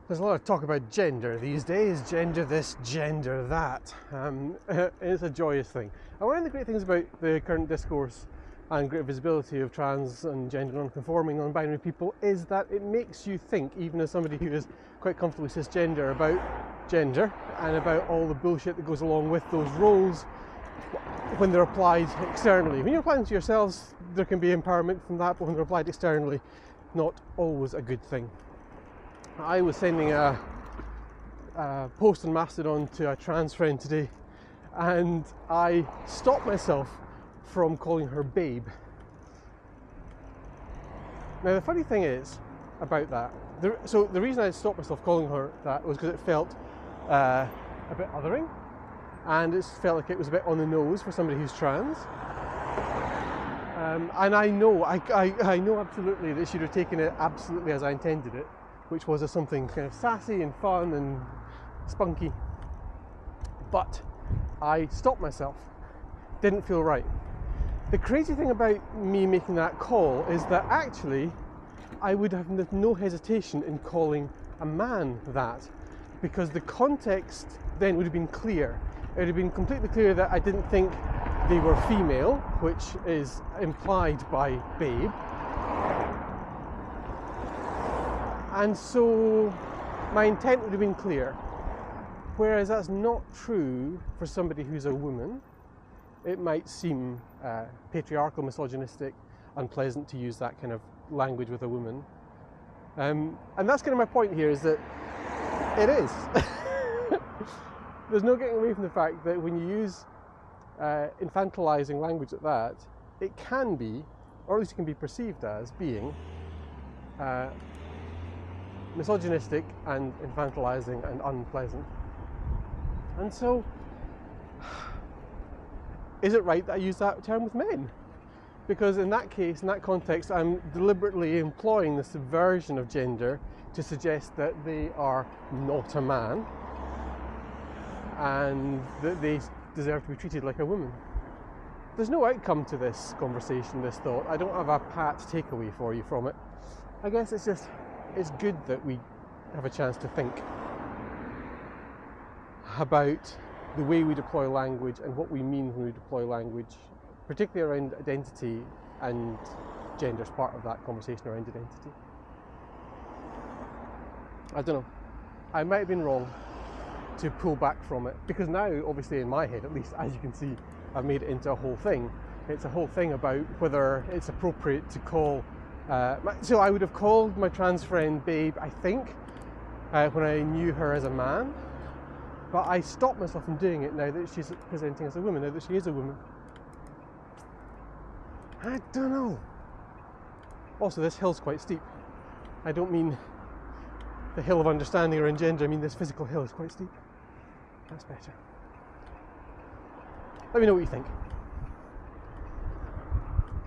There's a lot of talk about gender these days, gender this, gender that. It's a joyous thing. And one of the great things about the current discourse and great visibility of trans and gender non-conforming, non-binary people is that it makes you think, even as somebody who is quite comfortably cisgender, about gender and about all the bullshit that goes along with those roles when they're applied externally. When you're applying to yourselves, there can be empowerment from that, but when they're applied externally, not always a good thing. I was sending a post on Mastodon to a trans friend today, and I stopped myself from calling her babe. Now the funny thing is about that, so the reason I stopped myself calling her that was because it felt a bit othering, and it felt like it was a bit on the nose for somebody who's trans. And I know absolutely that she'd have taken it absolutely as I intended it, which was as something kind of sassy and fun and spunky. But I stopped myself. Didn't feel right. The crazy thing about me making that call is that actually I would have no hesitation in calling a man that, because the context then would have been clear. It would have been completely clear that I didn't think they were female, which is implied by babe. And so my intent would have been clear. Whereas that's not true for somebody who's a woman. It might seem patriarchal, misogynistic, unpleasant to use that kind of language with a woman. And that's kind of my point here, is that it is. There's no getting away from the fact that when you use infantilizing language like that, it can be, or at least it can be perceived as being, misogynistic and infantilizing and unpleasant. And so, is it right that I use that term with men? Because in that case, in that context, I'm deliberately employing the subversion of gender to suggest that they are not a man and that they deserve to be treated like a woman. There's no outcome to this conversation, this thought. I don't have a pat takeaway for you from it. I guess it's just, it's good that we have a chance to think about the way we deploy language and what we mean when we deploy language, particularly around identity, and gender is part of that conversation around identity. I don't know. I might have been wrong to pull back from it, because now, obviously in my head at least, as you can see, I've made it into a whole thing. It's a whole thing about whether it's appropriate to call so I would have called my trans friend babe, I think, when I knew her as a man, but I stopped myself from doing it now that she's presenting as a woman, now that she is a woman. I don't know. Also, this hill's quite steep. I don't mean the hill of understanding around gender, I mean this physical hill is quite steep. That's better. Let me know what you think.